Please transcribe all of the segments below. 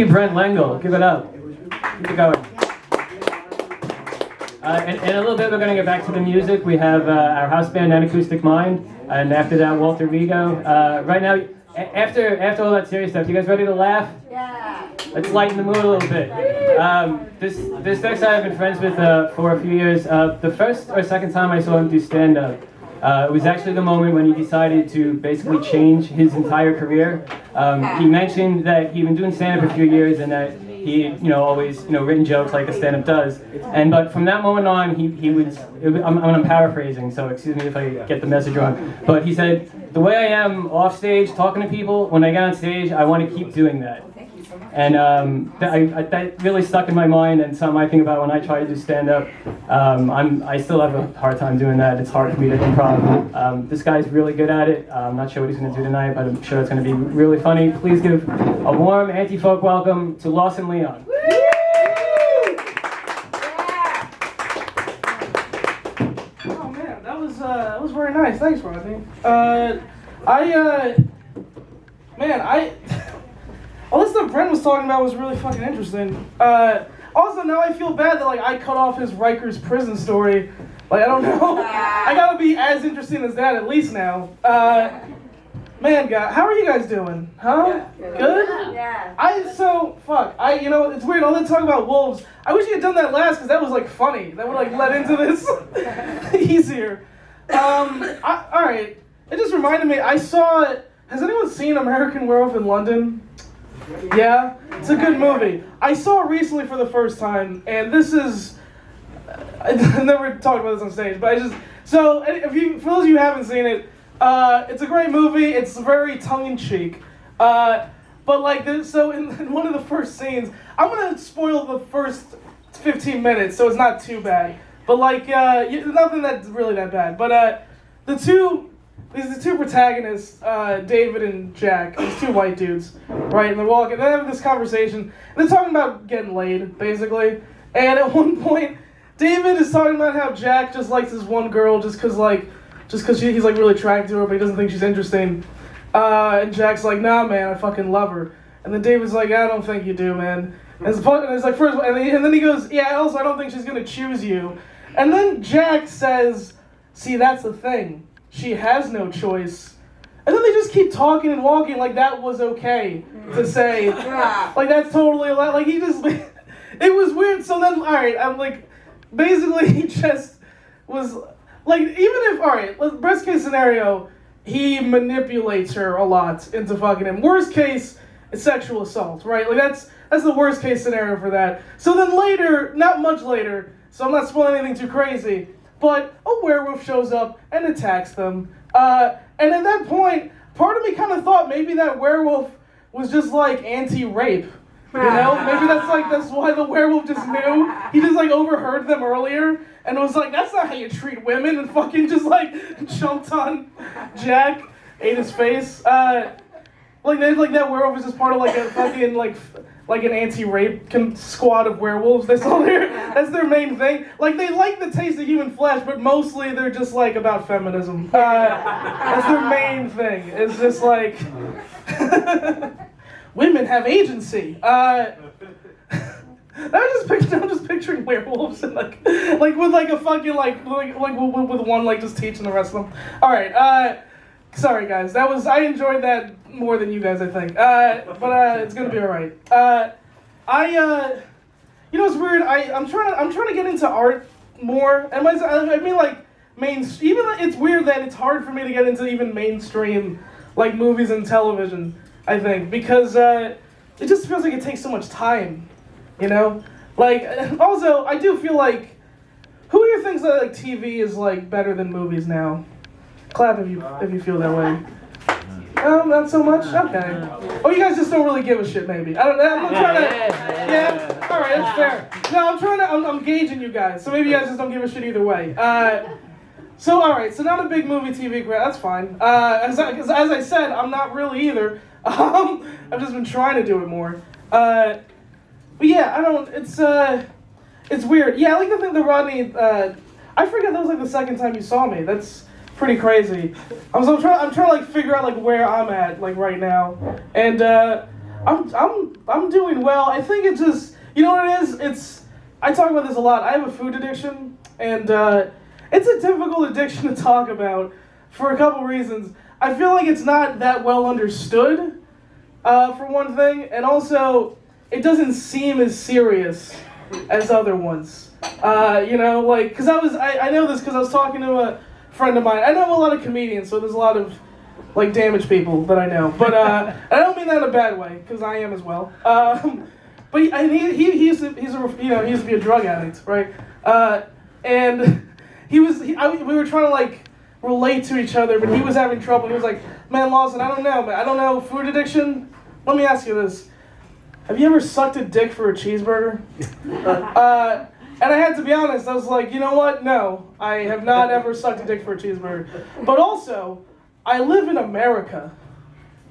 Brent Lengel, give it up. Keep it going. In a little bit, we're going to get back to the music. We have our house band, An Acoustic Mind, and after that, Walter Vigo. Right now, after all that serious stuff, you guys ready to laugh? Yeah. Let's lighten the mood a little bit. This next guy I've been friends with for a few years. The first or second time I saw him do stand-up, it was actually the moment when he decided to basically change his entire career. He mentioned that he'd been doing stand-up a few years and that he always written jokes like a stand-up does. But from that moment on, I'm paraphrasing, so excuse me if I get the message wrong. But he said, the way I am off stage talking to people, when I get on stage, I want to keep doing that. And that really stuck in my mind, and something I think about when I try to do stand-up. I still have a hard time doing that. It's hard for me to improv. This guy's really good at it. I'm not sure what he's going to do tonight, but I'm sure it's going to be really funny. Please give a warm Antifolk welcome to Lawson Leong. Oh man, that was very nice. Thanks, Rodney. All this stuff Brent was talking about was really fucking interesting. Also, now I feel bad that I cut off his Rikers prison story. I don't know. I gotta be as interesting as that at least now. Man, guys, how are you guys doing? Huh? Yeah. Good? Yeah. It's weird. All that talk about wolves. I wish you had done that last because that was funny. That would led into this easier. All right. It just reminded me. Has anyone seen American Werewolf in London? Yeah, it's a good movie. I saw it recently for the first time, and this is. I've never talked about this on stage, but for those of you who haven't seen it, it's a great movie. It's very tongue-in-cheek, but in one of the first scenes, I'm gonna spoil the first 15 minutes, so it's not too bad. But nothing that's really that bad. But the two protagonists, David and Jack, these two white dudes, right? And they're walking, they have this conversation. They're talking about getting laid, basically. And at one point, David is talking about how Jack just likes this one girl just because he's really attracted to her, but he doesn't think she's interesting. And Jack's like, nah, man, I fucking love her. And then David's like, I don't think you do, man. And it's like, first, and then he goes, yeah, also, I don't think she's gonna choose you. And then Jack says, see, that's the thing. She has no choice. And then they just keep talking and walking like that was okay to say. That's totally allowed. It was weird. So then, alright, I'm basically he just was, even if, alright, best case scenario, he manipulates her a lot into fucking him. Worst case, it's sexual assault, right? That's the worst case scenario for that. So then later, not much later, so I'm not spoiling anything too crazy, but a werewolf shows up and attacks them. And at that point, part of me kind of thought maybe that werewolf was just anti-rape. Maybe that's why the werewolf just knew. He just overheard them earlier and was like, that's not how you treat women, and fucking just jumped on Jack, ate his face. That werewolf is just part of a fucking an anti-rape squad of werewolves. That's their main thing. They like the taste of human flesh, but mostly they're just about feminism. That's their main thing. It's just women have agency. I'm just picturing werewolves and with a fucking with one just teaching the rest of them. All right. Sorry guys, I enjoyed that more than you guys, I think. But it's gonna be all right. It's weird. I'm trying to get into art more, and it's weird that it's hard for me to get into even mainstream movies and television. I think because it just feels like it takes so much time, Also, I do feel who here thinks that TV is better than movies now? Clap if you feel that way. Not so much? Okay. Oh, you guys just don't really give a shit, maybe. I'm not trying to... Yeah? Alright, that's fair. No, I'm gauging you guys, so maybe you guys just don't give a shit either way. Alright, so not a big movie TV crowd, that's fine. As I said, I'm not really either. I've just been trying to do it more. But yeah, it's weird. Yeah, I like the thing that Rodney, I forget that was the second time you saw me. That's pretty crazy. I'm trying to figure out where I'm at right now, and I'm doing well. I think it's just, you know what it is? I talk about this a lot. I have a food addiction, and it's a difficult addiction to talk about for a couple reasons. I feel like it's not that well understood, for one thing, and also it doesn't seem as serious as other ones. You know, like, because I know this because I was talking to a friend of mine. I know a lot of comedians, so there's a lot of like damaged people that I know, but I don't mean that in a bad way, because I am as well. But he used to be a drug addict, right? And we were trying to like relate to each other, but he was having trouble. He was like, "Man, Lawson, I don't know, man. I don't know food addiction. Let me ask you this: have you ever sucked a dick for a cheeseburger?" And I had to be honest. I was like, you know what? No, I have not ever sucked a dick for a cheeseburger. But also, I live in America,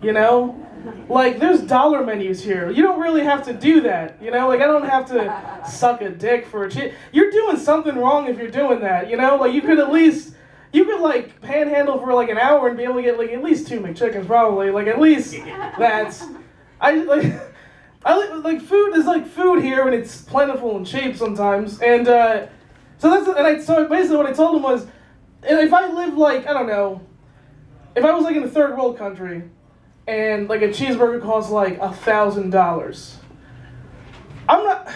you know? Like, there's dollar menus here. You don't really have to do that, you know? Like, I don't have to suck a dick for a cheese. You're doing something wrong if you're doing that, you know? Like, you could like, panhandle for, like, an hour and be able to get, like, at least 2 McChickens, probably. Like, at least that's... food is like food here, and it's plentiful and cheap sometimes. And, so basically what I told him was, if I lived, like, I don't know... If I was like in a third world country and like a cheeseburger costs like $1,000, I'm not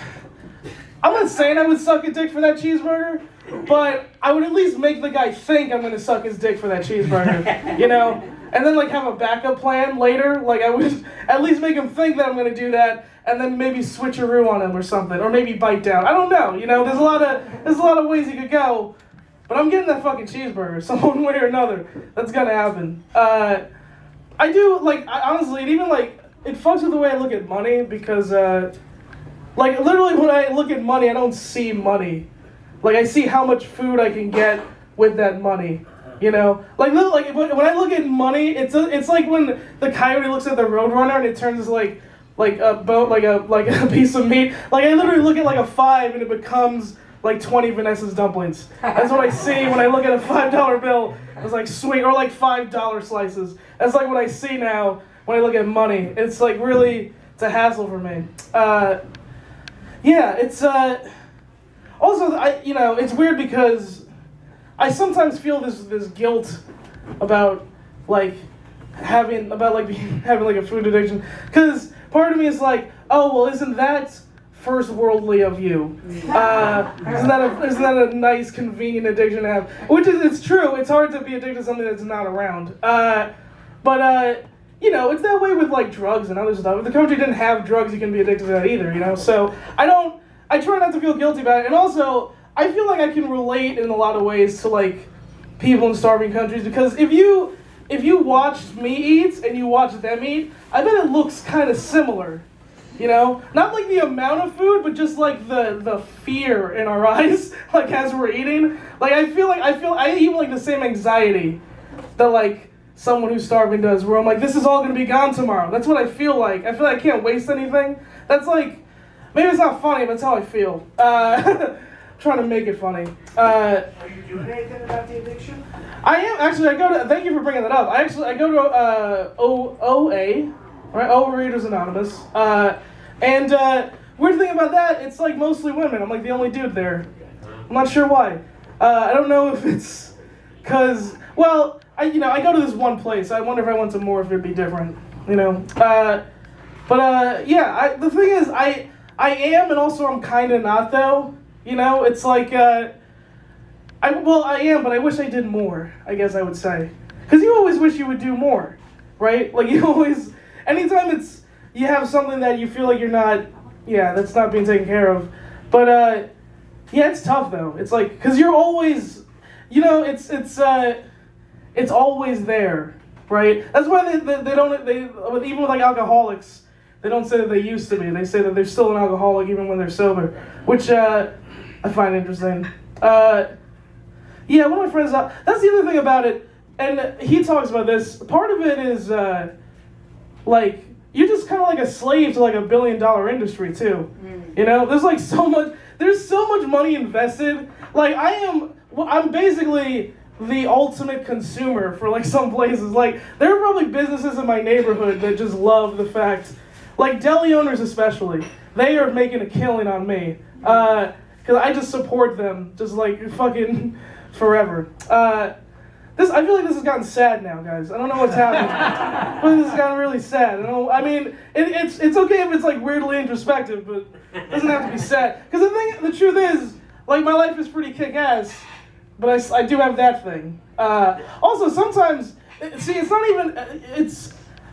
saying I would suck a dick for that cheeseburger, but I would at least make the guy think I'm gonna suck his dick for that cheeseburger, you know? And then like have a backup plan later. Like I would at least make him think that I'm gonna do that, and then maybe switcheroo on him or something, or maybe bite down. I don't know, you know? There's a lot of ways you could go. But I'm getting that fucking cheeseburger, some one way or another. That's gonna happen. I do, like, honestly, it even, like, it fucks with the way I look at money, because, like, literally when I look at money, I don't see money. Like, I see how much food I can get with that money, you know? Like when I look at money, it's like when the coyote looks at the roadrunner and it turns like a piece of meat. Like, I literally look at, like, a 5 and it becomes... like 20 Vanessa's dumplings. That's what I see when I look at a $5 bill. It's like sweet, or like $5 slices. That's like what I see now when I look at money. It's like really, it's a hassle for me. Yeah, it's also it's weird because I sometimes feel this guilt about having like a food addiction, because part of me is like, oh well, isn't that first worldly of you? Isn't that a nice, convenient addiction to have? Which is, it's true. It's hard to be addicted to something that's not around. But you know, it's that way with like drugs and other stuff. If the country didn't have drugs, you can be addicted to that either. You know, so I try not to feel guilty about it. And also, I feel like I can relate in a lot of ways to like people in starving countries, because if you watched me eat and you watch them eat, I bet it looks kind of similar. You know, not like the amount of food, but just like the fear in our eyes, like as we're eating. Like I eat like the same anxiety that like someone who's starving does, where I'm like, this is all gonna be gone tomorrow. That's what I feel like. I feel like I can't waste anything. That's like, maybe it's not funny, but that's how I feel. Trying to make it funny. Are you doing anything about the addiction? I am actually. Thank you for bringing that up. I go to OA. Right, Overeaters Anonymous. And weird thing about that, it's like mostly women. I'm like the only dude there. I'm not sure why. I don't know if it's because, well, I go to this one place. I wonder if I went to more, if it'd be different, you know. Yeah. The thing is, I am, and also I'm kind of not though. You know, it's like I am, but I wish I did more. I guess I would say, because you always wish you would do more, right? Like you always. Anytime you have something that you feel like that's not being taken care of. But, yeah, it's tough, though. It's like, because you're always, you know, it's always there, right? That's why even with, like, alcoholics, they don't say that they used to be. They say that they're still an alcoholic even when they're sober, which I find interesting. Yeah, one of my friends, that's the other thing about it, and he talks about this. Part of it is... like, you're just kind of like a slave to like $1 billion industry too. You know, there's so much money invested. Like I'm basically the ultimate consumer for like some places. Like there are probably businesses in my neighborhood that just love the fact like deli owners especially, they are making a killing on me. Because I just support them, just like fucking forever. I feel like this has gotten sad now, guys. I don't know what's happening, but this has gotten really sad. I mean, it's okay if it's like weirdly introspective, but it doesn't have to be sad. Because the truth is, like, my life is pretty kick-ass, but I do have that thing. Also, sometimes, see, it's not even,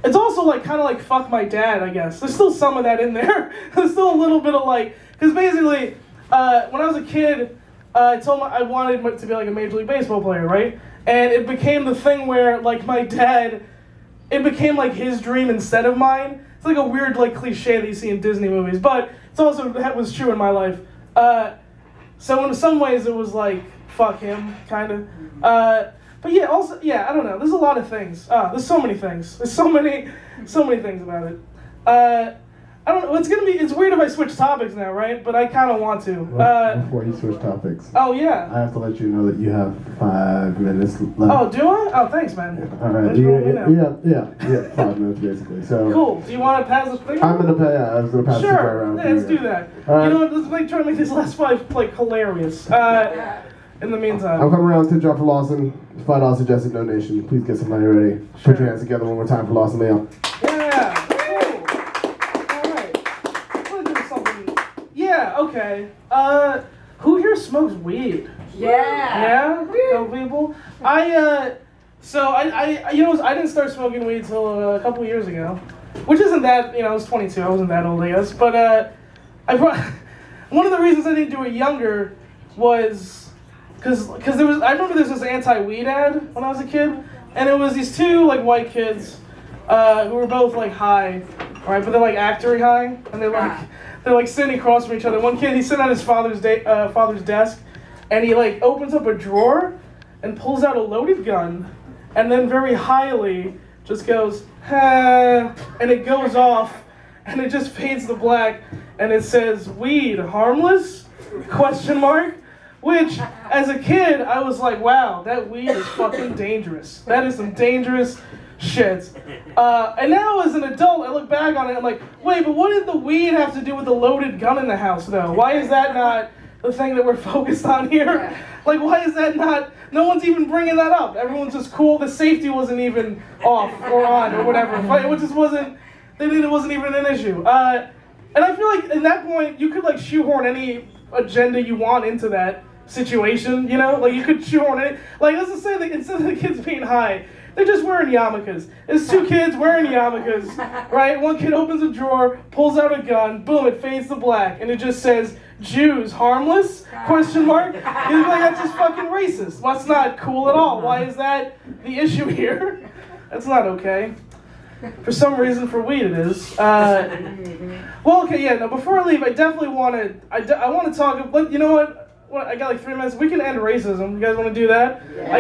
it's also like kind of like fuck my dad, I guess. There's still some of that in there. There's still a little bit of like, because basically, when I was a kid, I told my I wanted to be like a Major League Baseball player, right? And it became the thing where like my dad, it became like his dream instead of mine. It's like a weird like cliche that you see in Disney movies, but it's also that was true in my life. So in some ways it was like fuck him, kind of. But yeah, also I don't know. There's a lot of things. There's so many things. There's so many things about it. I don't know. It's weird if I switch topics now, right? But I kind of want to. Before you switch topics. Oh yeah. I have to let you know that you have 5 minutes left. Oh, do I? Oh, thanks, man. All right. Yeah, 5 minutes basically. So. Cool. Do you want to pass this thing? I was gonna pass it right around. Sure. Yeah, let's do that. All right. You know what? Let's try to make these last 5 like hilarious. In the meantime. I'm coming around to drop for Lawson. $5 suggested donation. Please get some money ready. Sure. Put your hands together one more time for Lawson Leong. Yeah. Cool. All right. I'm gonna do something. Yeah. Okay. Who here smokes weed? Yeah. Yeah. No people. So I didn't start smoking weed till a couple years ago, which isn't that, I was 22. I wasn't that old, I guess. But one of the reasons I didn't do it younger was because I remember there was this anti-weed ad when I was a kid, and it was these 2 like white kids who were both like high, right? But they're like actory high, and they're like sitting across from each other. One kid, he's sitting at his father's desk, and he like opens up a drawer and pulls out a loaded gun, and then very highly just goes, ha, and it goes off, and it just fades to black, and it says, "Weed harmless?" ? Which, as a kid, I was like, wow, that weed is fucking dangerous. That is some dangerous shit. And now as an adult, I look back on it, I'm like, wait, but what did the weed have to do with the loaded gun in the house, though? Why is that not the thing that we're focused on here? Like, why is that not, no one's even bringing that up. Everyone's just cool. The safety wasn't even off or on or whatever. It just wasn't, it wasn't even an issue. And I feel like at that point, you could like shoehorn any agenda you want into that situation, like you could shoehorn it. Like, let's just say that instead of the kids being high, they're just wearing yarmulkes. There's 2 kids wearing yarmulkes, right? One kid opens a drawer, pulls out a gun, boom, it fades to black, and it just says, "Jews harmless?" ? You'd be like, that's just fucking racist. That's not cool at all. Why is that the issue here? That's not okay. For some reason, for weed it is. Well, okay, yeah. Now before I leave, I definitely want to. I want to talk. But you know what? I got like 3 minutes. We can end racism. You guys want to do that? Yeah.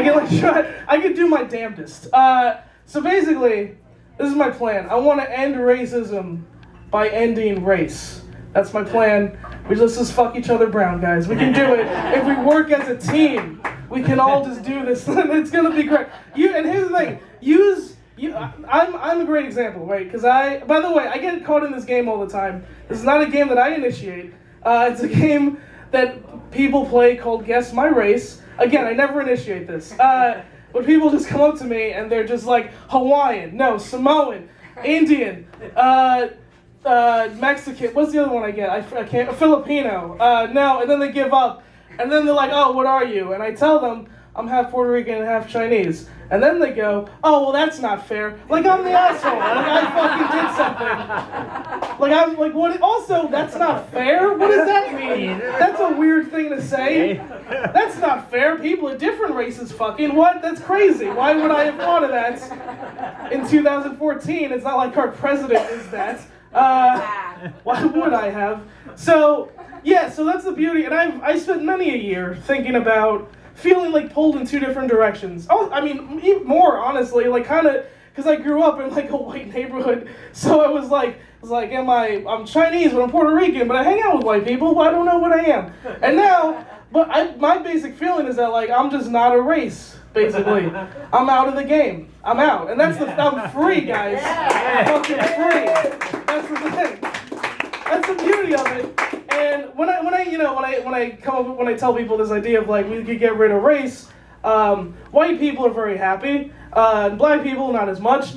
I can do my damnedest. So basically, this is my plan. I want to end racism by ending race. That's my plan. Let's just fuck each other brown, guys. We can do it. If we work as a team, we can all just do this. It's gonna be great. And here's the thing. I'm a great example, right? Because by the way, I get caught in this game all the time. This is not a game that I initiate. It's a game that people play called Guess My Race. Again, I never initiate this. But people just come up to me and they're just like, Hawaiian, no, Samoan, Indian, Mexican, what's the other one I get? I can't, Filipino, no, and then they give up. And then they're like, oh, what are you? And I tell them, I'm half Puerto Rican and half Chinese. And then they go, oh, well, that's not fair. Like, I'm the asshole. Like, I fucking did something. Like, I'm like, what? Also, that's not fair? What does that mean? That's a weird thing to say. That's not fair. People of different races fucking, what? That's crazy. Why would I have thought of that in 2014? It's not like our president is that. Why would I have? So, yeah, so that's the beauty. And I spent many a year thinking about feeling like pulled in 2 different directions. Oh, I mean, even more honestly, like kind of, because I grew up in like a white neighborhood, so I was like, I'm Chinese, but I'm Puerto Rican, but I hang out with white people, I don't know what I am. And now, my basic feeling is that like, I'm just not a race. basically. I'm out of the game. I'm out. And I'm free, guys. I'm fucking free. That's the thing. That's the beauty of it. And when I tell people this idea of like we could get rid of race, white people are very happy, and black people not as much,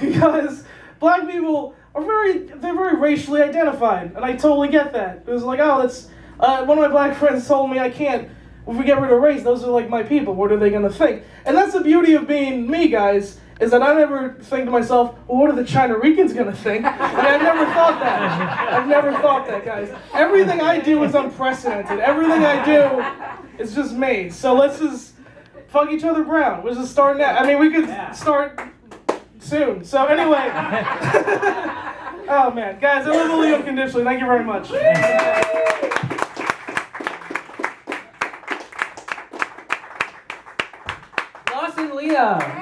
because black people are they're very racially identified, and I totally get that. It was like, oh, that's one of my black friends told me I can't. If we get rid of race, those are like my people. What are they gonna think? And that's the beauty of being me, guys. Is that I never think to myself, well, what are the China Ricans gonna think? And I've never thought that. I've never thought that, guys. Everything I do is unprecedented. Everything I do is just me. So let's just fuck each other brown. We'll just start now. I mean, we could start soon. So anyway. Oh man, guys, I love you unconditionally. Thank you very much. Lawson Leong.